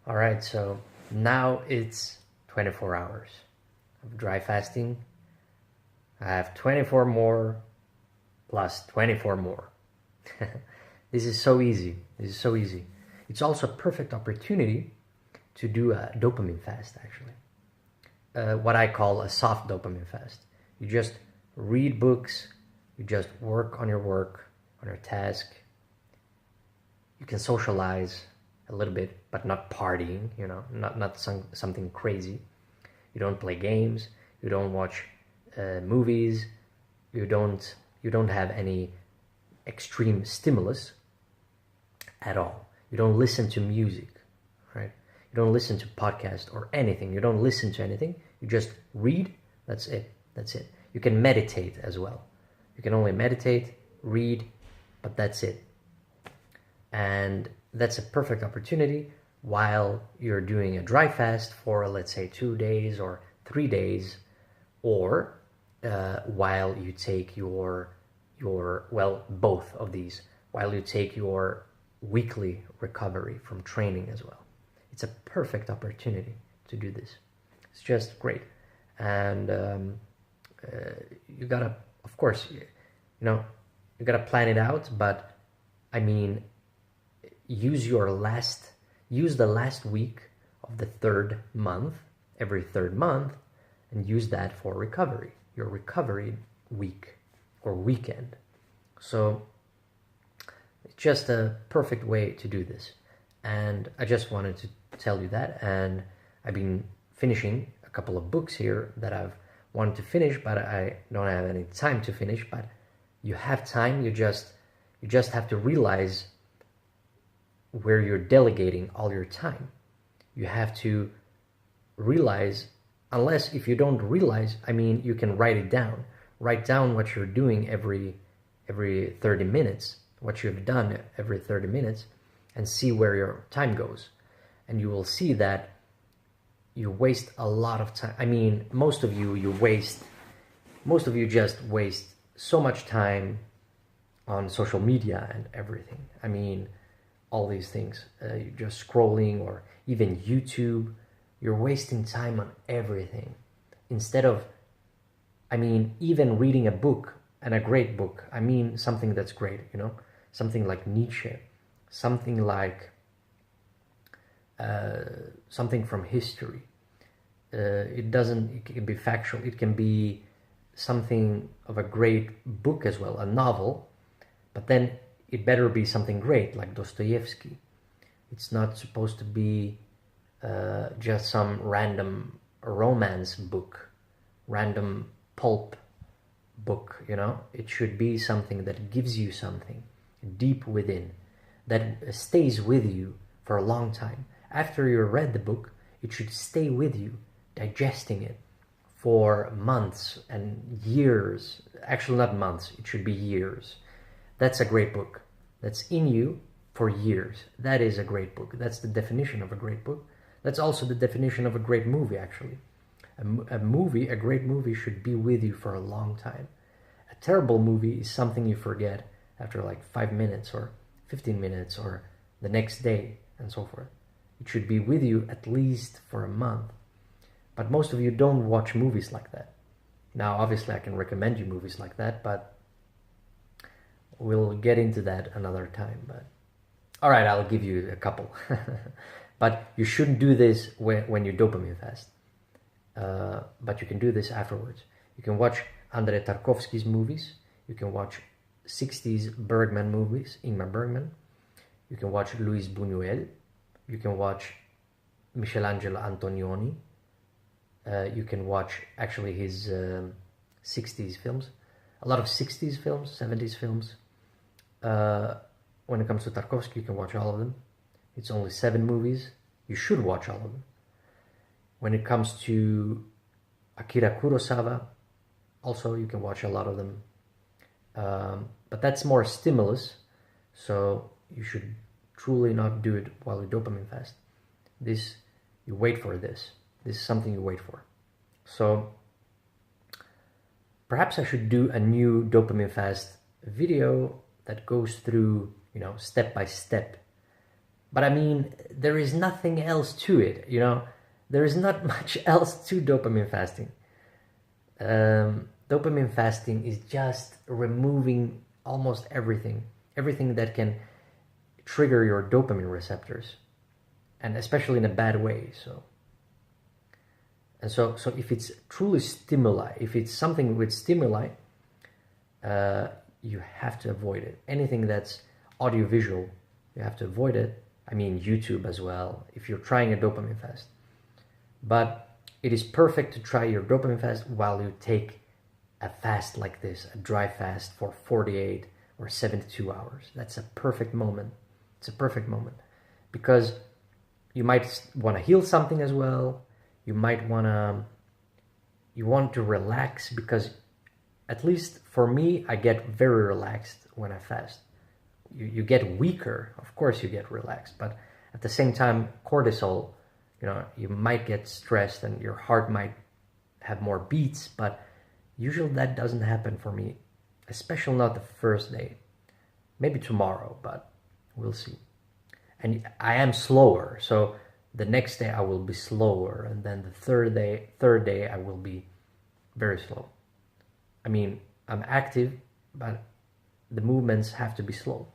All right, so now it's 24 hours of dry fasting. I have 24 more plus 24 more. This is so easy. This is so easy. It's also a perfect opportunity to do a dopamine fast, actually. What I call a soft dopamine fast. You just read books, you just work on your task. You can socialize a little bit, but not partying, not something crazy. You don't play games, you don't watch movies, you don't have any extreme stimulus at all. You don't listen to music, right? You don't listen to podcasts or anything. You don't listen to anything. You just read. That's it. You can meditate as well. You can only meditate, read, but that's it. And that's a perfect opportunity while you're doing a dry fast for, let's say, 2 days or 3 days, or while you take your both of these, while you take your weekly recovery from training as well. It's a perfect opportunity to do this. It's just great. And you gotta, of course, you gotta plan it out, but I mean, use the last week of the third month, every third month, and use that for recovery, your recovery week or weekend. So it's just a perfect way to do this. And I just wanted to tell you that. And I've been finishing a couple of books here that I've wanted to finish, but I don't have any time to finish. But you have time. You just have to realize where you're delegating all your time. You have to realize, unless if you don't realize, I mean, you can write it down. Write down what you're doing every 30 minutes, what you've done every 30 minutes, and see where your time goes. And you will see that you waste a lot of time. I mean, most of you just waste so much time on social media and everything. I mean, all these things, you're just scrolling, or even YouTube. You're wasting time on everything instead of, I mean, even reading a book, and a great book. I mean, something that's great, something like Nietzsche, something like something from history. It can be factual. It can be something of a great book as well, a novel, but then it better be something great, like Dostoevsky. It's not supposed to be just some random romance book, random pulp book, It should be something that gives you something deep within, that stays with you for a long time. After you read the book, it should stay with you, digesting it for months and years. Actually, not months, it should be years. That's a great book. That's in you for years. That is a great book. That's the definition of a great book. That's also the definition of a great movie, actually. A great movie should be with you for a long time. A terrible movie is something you forget after like 5 minutes or 15 minutes or the next day and so forth. It should be with you at least for a month. But most of you don't watch movies like that. Now, obviously, I can recommend you movies like that, but we'll get into that another time. But all right, I'll give you a couple. But you shouldn't do this when you dopamine fast. But you can do this afterwards. You can watch Andrei Tarkovsky's movies. You can watch 60s Bergman movies, Ingmar Bergman. You can watch Luis Buñuel. You can watch Michelangelo Antonioni. You can watch actually his 60s films. A lot of 60s films, 70s films. When it comes to Tarkovsky, you can watch all of them. It's only 7 movies. You should watch all of them. When it comes to Akira Kurosawa, also you can watch a lot of them. But that's more stimulus, so you should truly not do it while you dopamine fast. You wait for this. This is something you wait for. So perhaps I should do a new dopamine fast video that goes through, step by step, But I mean, there is nothing else to it, you know? There is not much else to dopamine fasting. Dopamine fasting is just removing almost everything that can trigger your dopamine receptors, and especially in a bad way. So if it's truly stimuli, if it's something with stimuli, you have to avoid it. Anything that's audiovisual, you have to avoid it. I mean, YouTube as well, if you're trying a dopamine fast. But it is perfect to try your dopamine fast while you take a fast like this, a dry fast for 48 or 72 hours. That's a perfect moment. It's a perfect moment because you might want to heal something as well. You might want to relax, because at least for me, I get very relaxed when I fast. You get weaker, of course you get relaxed, but at the same time, cortisol, you might get stressed and your heart might have more beats, but usually that doesn't happen for me, especially not the first day. Maybe tomorrow, but we'll see. And I am slower, so the next day I will be slower, and then the third day I will be very slow. I mean, I'm active, but the movements have to be slow,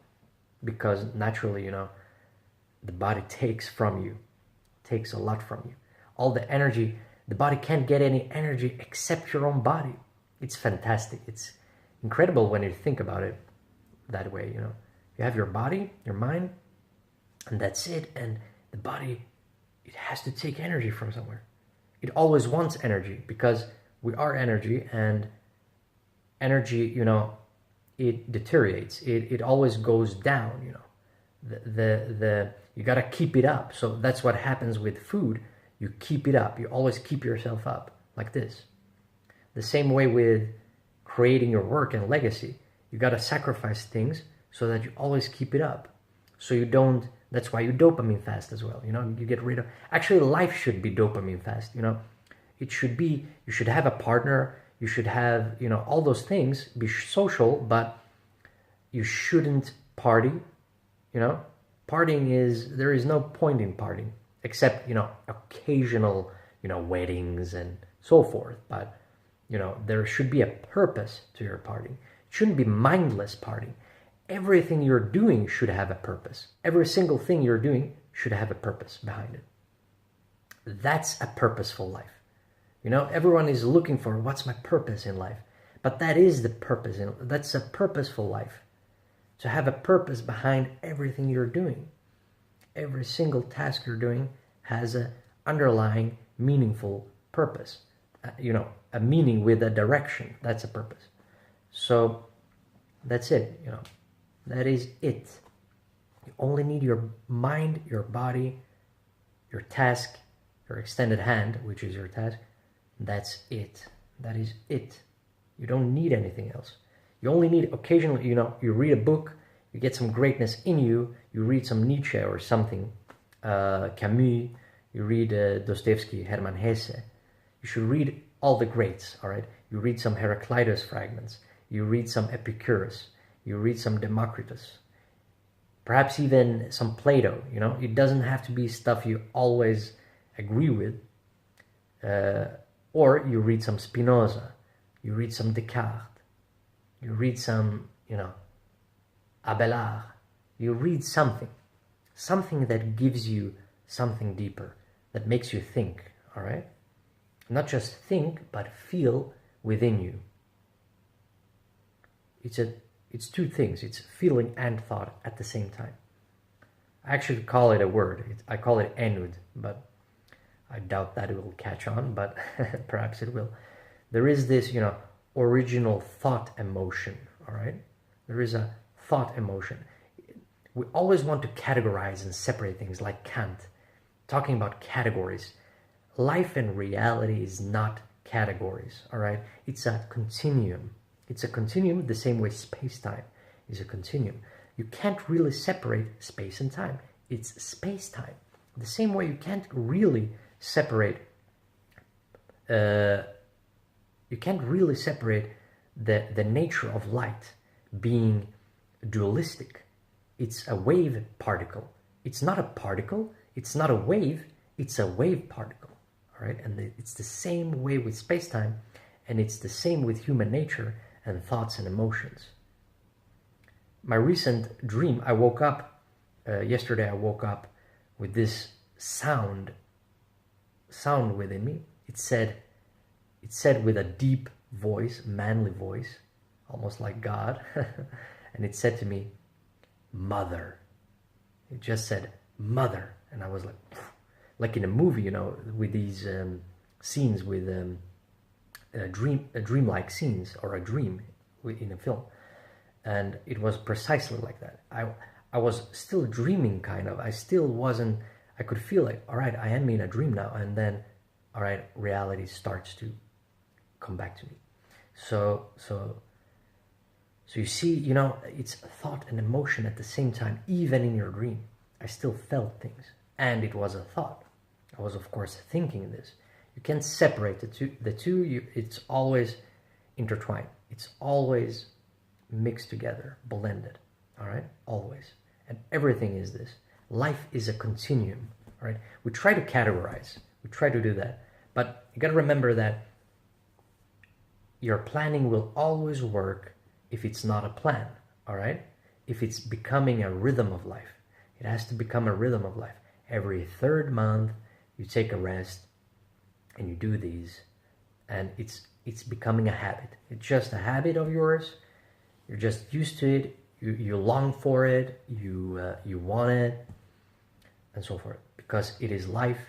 because naturally, the body takes a lot from you. All the energy, the body can't get any energy except your own body. It's fantastic. It's incredible when you think about it that way, You have your body, your mind, and that's it. And the body, it has to take energy from somewhere. It always wants energy, because we are energy, and energy, it deteriorates. It always goes down, you gotta keep it up. So that's what happens with food. You keep it up. You always keep yourself up like this. The same way with creating your work and legacy. You gotta sacrifice things so that you always keep it up. So you don't, that's why you dopamine fast as well. You get rid of, actually life should be dopamine fast, It should be, you should have a partner, you should have, all those things, be social, but you shouldn't party, Partying there is no point in partying, except, occasional, weddings and so forth. But, there should be a purpose to your partying. It shouldn't be mindless partying. Everything you're doing should have a purpose. Every single thing you're doing should have a purpose behind it. That's a purposeful life. Everyone is looking for, what's my purpose in life? But that is the purpose. That's a purposeful life. To have a purpose behind everything you're doing. Every single task you're doing has an underlying meaningful purpose. A meaning with a direction. That's a purpose. So that's it. That is it. You only need your mind, your body, your task, your extended hand, which is your task. That's it. That is it. You don't need anything else. You only need occasionally, you read a book, you get some greatness in you, you read some Nietzsche or something, Camus, you read Dostoevsky, Hermann Hesse. You should read all the greats, all right? You read some Heraclitus fragments, you read some Epicurus, you read some Democritus, perhaps even some Plato, It doesn't have to be stuff you always agree with. Or you read some Spinoza, you read some Descartes, you read some, Abelard. You read something that gives you something deeper, that makes you think, all right? Not just think, but feel within you. It's two things. It's feeling and thought at the same time. I actually call it a word. I call it enud, but I doubt that it will catch on, but perhaps it will. There is this, original thought emotion, all right? There is a thought emotion. We always want to categorize and separate things, like Kant, talking about categories. Life and reality is not categories, all right? It's a continuum. It's a continuum the same way space-time is a continuum. You can't really separate space and time. It's space-time. The same way you can't really separate the nature of light being dualistic. It's a wave particle. It's not a particle, it's not a wave, it's a wave particle, all right? And it's the same way with space-time, and it's the same with human nature and thoughts and emotions. My recent dream, I woke up, yesterday I woke up with this sound within me. It said with a deep voice, manly voice, almost like God, and it said to me, mother. It just said, mother. And I was like in a movie, you know, with these scenes with dreamlike scenes, or a dream in a film. And it was precisely like that. I was still dreaming, kind of. I still wasn't, I could feel like, all right, I am in a dream now. And then, all right, reality starts to come back to me. So you see, you know, it's thought and emotion at the same time. Even in your dream, I still felt things, and it was a thought. I was, of course, thinking this. You can't separate the two. It's always intertwined. It's always mixed together, blended. All right, always. And everything is this. Life is a continuum. All right. We try to categorize. We try to do that, but you got to remember that your planning will always work if it's not a plan, all right? If it's becoming a rhythm of life. It has to become a rhythm of life. Every third month, you take a rest and you do these, and it's becoming a habit. It's just a habit of yours. You're just used to it. You long for it. You want it, and so forth. Because it is life.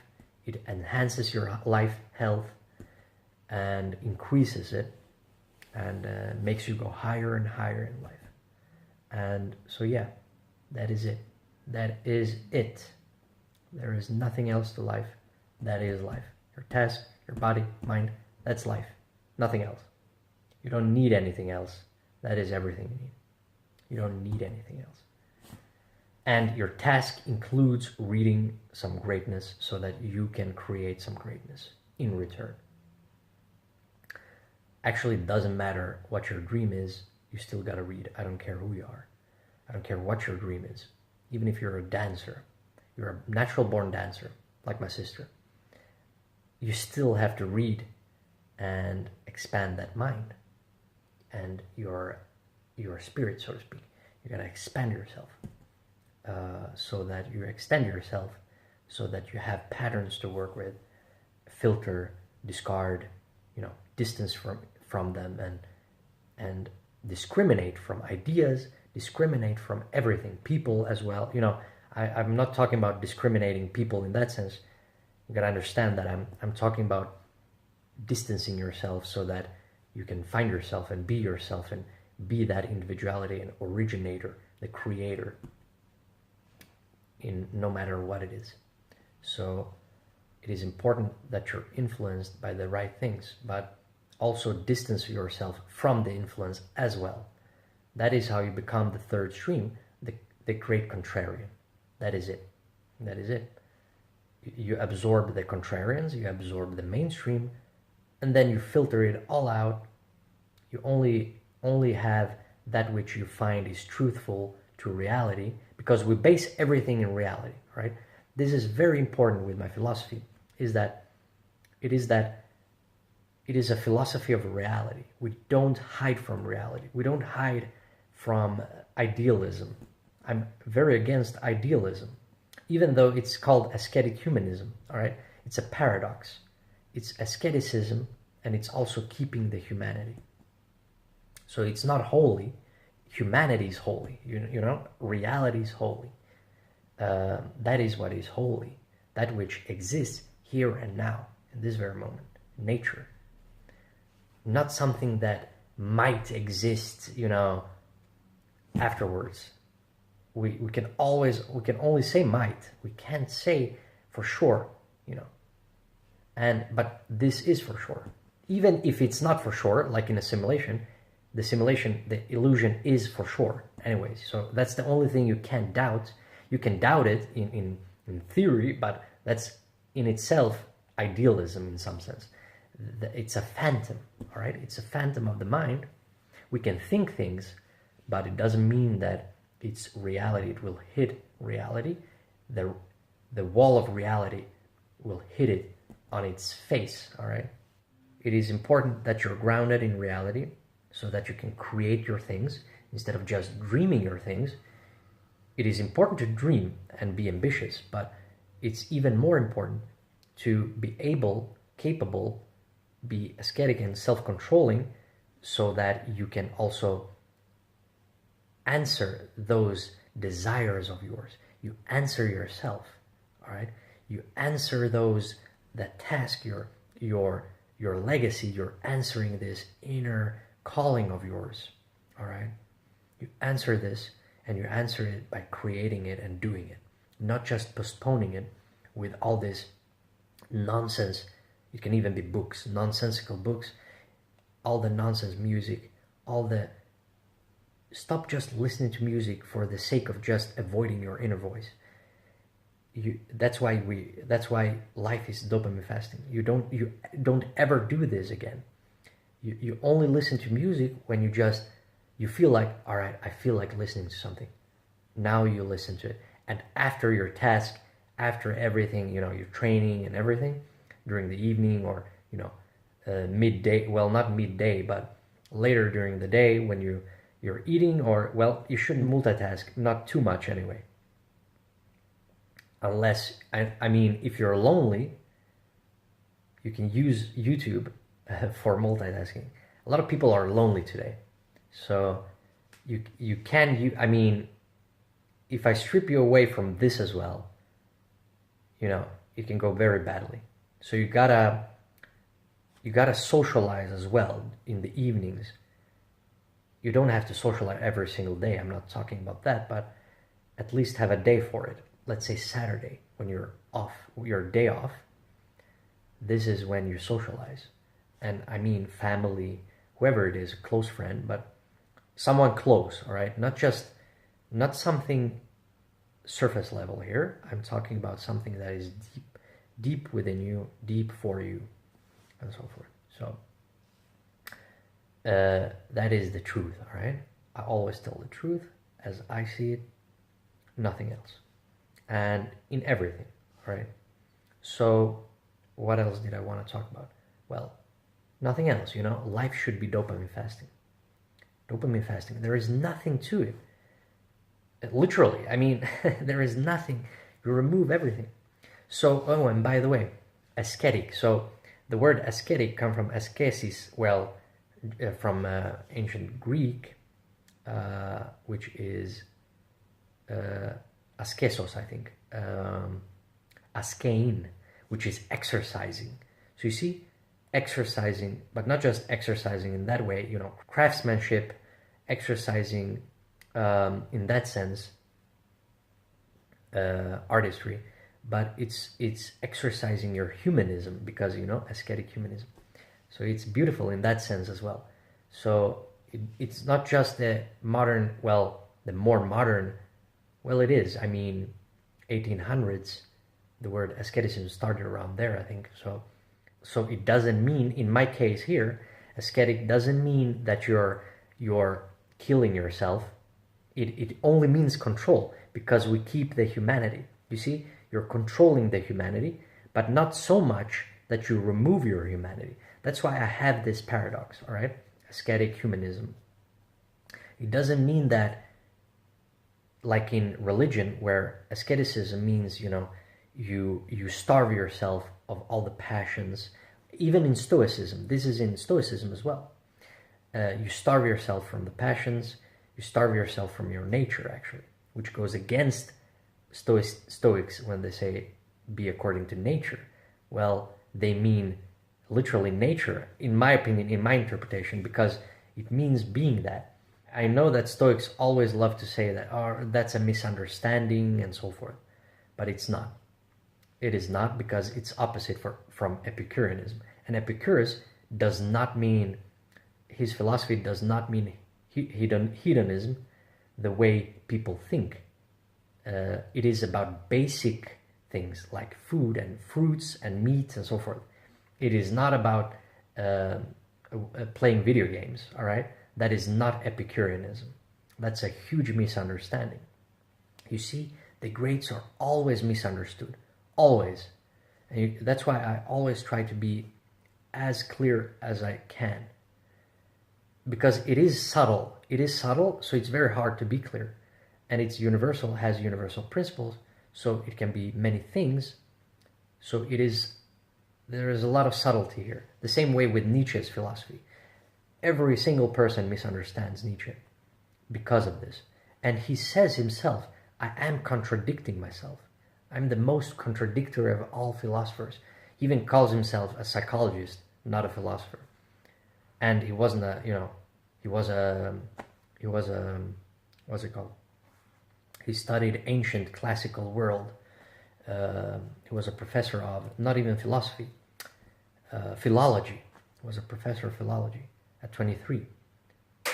It enhances your life health and increases it, and makes you go higher and higher in life. And so yeah, that is it. That is it. There is nothing else to life. That is life. Your task, your body, mind, that's life. Nothing else. You don't need anything else. That is everything you need. You don't need anything else. And your task includes reading some greatness so that you can create some greatness in return. Actually, it doesn't matter what your dream is, you still gotta read. I don't care who you are. I don't care what your dream is. Even if you're a dancer, you're a natural born dancer, like my sister, you still have to read and expand that mind and your spirit, so to speak. You gotta expand yourself so that you extend yourself, so that you have patterns to work with, filter, discard, distance from them, and discriminate from ideas, discriminate from everything, people as well. I'm not talking about discriminating people in that sense. You gotta understand that I'm talking about distancing yourself so that you can find yourself and be yourself and be that individuality and originator, the creator, in no matter what it is. So it is important that you're influenced by the right things, but also distance yourself from the influence as well. That is how you become the third stream, the great contrarian. That is it. That is it. You absorb the contrarians, you absorb the mainstream, and then you filter it all out. You only have that which you find is truthful to reality, because we base everything in reality, right? This is very important with my philosophy, is that it is a philosophy of reality. We don't hide from reality. We don't hide from idealism. I'm very against idealism, even though it's called ascetic humanism, all right? It's a paradox. It's asceticism, and it's also keeping the humanity. So it's not holy. Humanity is holy, reality is holy. That is what is holy, that which exists here and now, in this very moment, nature. Not something that might exist, afterwards. We can only say might. We can't say for sure, but this is for sure. Even if it's not for sure, like in a simulation, the illusion is for sure anyways. So that's the only thing you can doubt. You can doubt it in theory, but that's in itself idealism in some sense. It's a phantom, all right? It's a phantom of the mind. We can think things, but it doesn't mean that it's reality. It will hit reality. the wall of reality will hit it on its face, all right? It is important that you're grounded in reality so that you can create your things instead of just dreaming your things. It is important to dream and be ambitious, but it's even more important to be capable, be ascetic and self-controlling so that you can also answer those desires of yours. You answer yourself, all right? You answer that task, your legacy. You're answering this inner calling of yours, all right? You answer this, and you answer it by creating it and doing it, not just postponing it with all this nonsense. It can even be books, nonsensical books, all the nonsense music, stop just listening to music for the sake of just avoiding your inner voice. That's why life is dopamine fasting. You don't ever do this again. You only listen to music when you feel like, all right, I feel like listening to something. Now you listen to it. And after your task, after everything, your training and everything, during the evening or, midday, well, not midday, but later during the day when you're eating, or, well, you shouldn't multitask, not too much anyway. Unless, if you're lonely, you can use YouTube for multitasking. A lot of people are lonely today. So you can, if I strip you away from this as well, it can go very badly. So you gotta socialize as well in the evenings. You don't have to socialize every single day. I'm not talking about that, but at least have a day for it. Let's say Saturday, when you're off, your day off. This is when you socialize. And family, whoever it is, a close friend, but someone close, all right? Not something surface level here. I'm talking about something that is deep within you, deep for you, and so forth. So that is the truth, all right? I always tell the truth as I see it, nothing else. And in everything, all right? So what else did I want to talk about? Well, nothing else, life should be dopamine fasting. Dopamine fasting, there is nothing to it. Literally, there is nothing. You remove everything. So, and by the way, ascetic. So the word ascetic comes from askesis, well, from ancient Greek, which is askesos, I think. Askein, which is exercising. So you see, exercising, but not just exercising in that way, craftsmanship, exercising in that sense, artistry, but it's exercising your humanism, because ascetic humanism. So it's beautiful in that sense as well. So it's not just the modern, well, the more modern, well, it is. 1800s, the word asceticism started around there, I think. So it doesn't mean, in my case here, ascetic doesn't mean that you're killing yourself. It only means control, because we keep the humanity. You see, you're controlling the humanity, but not so much that you remove your humanity. That's why I have this paradox, all right? Ascetic humanism. It doesn't mean that, like in religion, where asceticism means, you starve yourself of all the passions. Even in Stoicism, this is in Stoicism as well. You starve yourself from the passions, you starve yourself from your nature, actually, which goes against Stoics when they say be according to nature. Well, they mean literally nature, in my opinion, in my interpretation, because it means being that. I know that Stoics always love to say that, that's a misunderstanding and so forth, but it's not. It is not, because it's opposite from Epicureanism. And Epicurus does not mean, his philosophy does not mean hedonism the way people think. It is about basic things like food and fruits and meat and so forth. It is not about playing video games, all right? That is not Epicureanism. That's a huge misunderstanding. You see, The greats are always misunderstood, always. And that's why I always try to be as clear as I can, because it is subtle. It is subtle, so it's very hard to be clear. And it's universal, has universal principles, so it can be many things. So there is a lot of subtlety here. The same way with Nietzsche's philosophy. Every single person misunderstands Nietzsche because of this. And he says himself, I am contradicting myself. I'm the most contradictory of all philosophers. He even calls himself a psychologist, not a philosopher. And he wasn't what's it called? He studied ancient classical world. He was a professor of, not even philosophy, philology. He was a professor of philology at 23.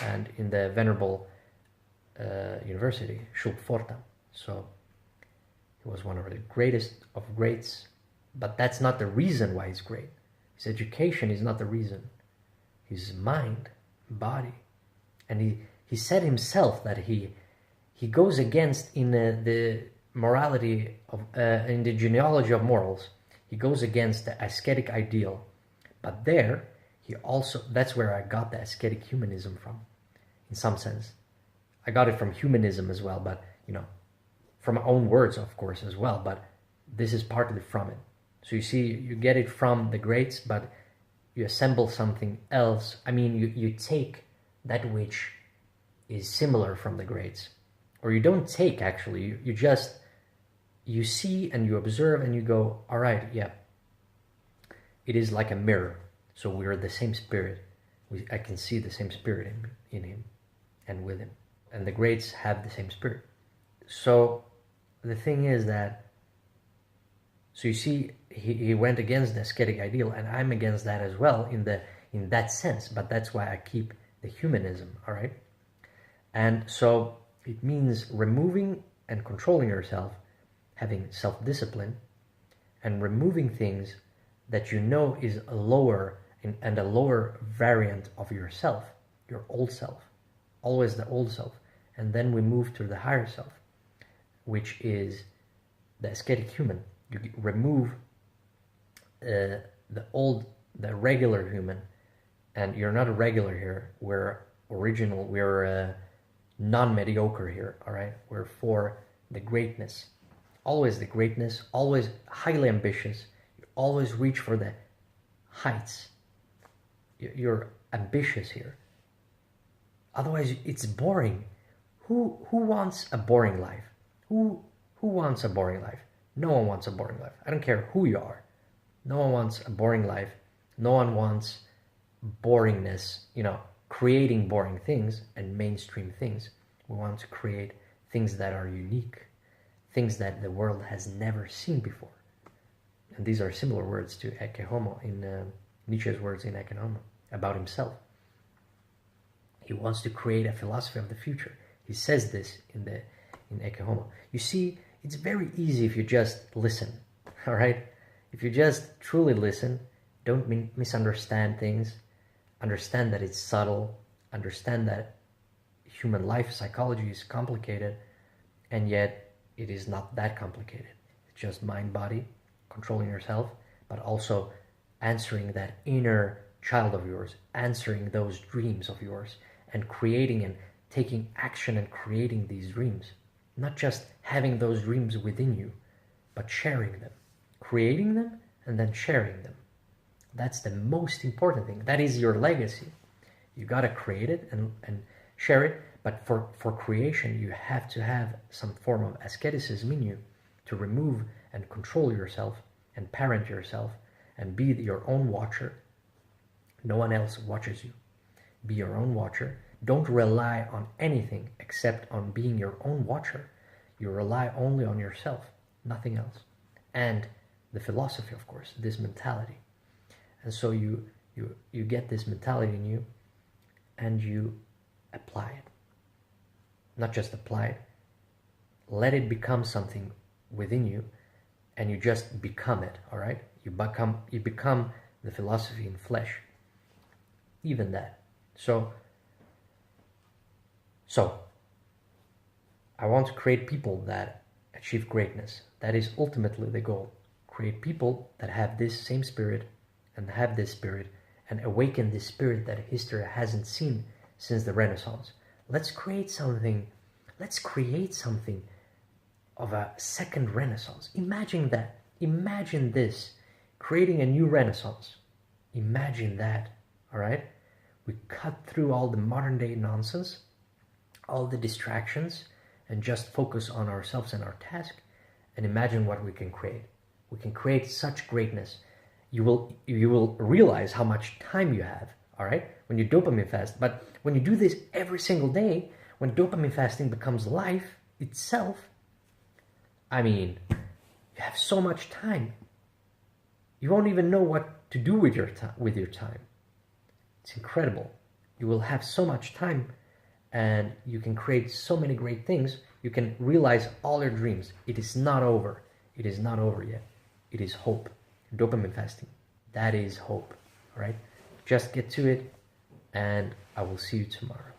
And in the venerable university, Schulpforta. So he was one of the greatest of greats, but that's not the reason why he's great. His education is not the reason. His mind, body. And he said himself that he goes against, in the morality of, in the genealogy of morals, he goes against the ascetic ideal. But there, that's where I got the ascetic humanism from, in some sense. I got it from humanism as well, but, from my own words, of course, as well, but this is partly from it. So you see, you get it from the greats, but you assemble something else. I mean, you take that which is similar from the greats. Or you don't take, actually, you see and you observe and you go, all right, yeah, it is like a mirror. So we are the same spirit. I can see the same spirit in him and with him. And the greats have the same spirit. So the thing is that, so you see, he went against the ascetic ideal, and I'm against that as well in that sense. But that's why I keep the humanism, all right? And so it means removing and controlling yourself, having self-discipline, and removing things that you know is a lower and a lower variant of yourself, your old self, always the old self. And then we move to the higher self, which is the ascetic human. You remove the regular human, and you're not a regular here. We're original. We're non-mediocre here. All right, we're for the greatness. Always the greatness. Always highly ambitious. You always reach for the heights. You're ambitious here. Otherwise, it's boring. Who wants a boring life? Who wants a boring life? No one wants a boring life. I don't care who you are. No one wants a boring life. No one wants boringness, creating boring things and mainstream things. We want to create things that are unique, things that the world has never seen before. And these are similar words to Ecce Homo, in Nietzsche's words in Ecce Homo, about himself. He wants to create a philosophy of the future. He says this in Ecce Homo. You see, it's very easy if you just listen, all right? If you just truly listen, don't misunderstand things, understand that it's subtle, understand that human life psychology is complicated, and yet it is not that complicated. It's just mind, body, controlling yourself, but also answering that inner child of yours, answering those dreams of yours, and creating and taking action and creating these dreams. Not just having those dreams within you, but sharing them, creating them, and then sharing them. That's the most important thing. That is your legacy. You got to create it and share it, but for creation, you have to have some form of asceticism in you to remove and control yourself and parent yourself and be your own watcher. No one else watches you. Be your own watcher. Don't rely on anything except on being your own watcher. You rely only on yourself, nothing else. And the philosophy, of course, this mentality. And so you get this mentality in you and you apply it. Not just apply it. Let it become something within you and you just become it, all right? You become the philosophy in flesh. Even that. So I want to create people that achieve greatness. That is ultimately the goal. Create people that have this same spirit and have this spirit and awaken this spirit that history hasn't seen since the Renaissance. Let's create something. Let's create something of a second Renaissance. Imagine that. Imagine this. Creating a new Renaissance. Imagine that. All right? We cut through all the modern day nonsense, all the distractions, and just focus on ourselves and our task, and imagine what we can create. We can create such greatness. You will realize how much time you have, all right, when you dopamine fast. But when you do this every single day, when dopamine fasting becomes life itself, I mean, you have so much time. You won't even know what to do with your time. It's incredible. You will have so much time, and you can create so many great things. You can realize all your dreams. It is not over. It is not over yet. It is hope. Dopamine fasting. That is hope. All right? Just get to it, and I will see you tomorrow.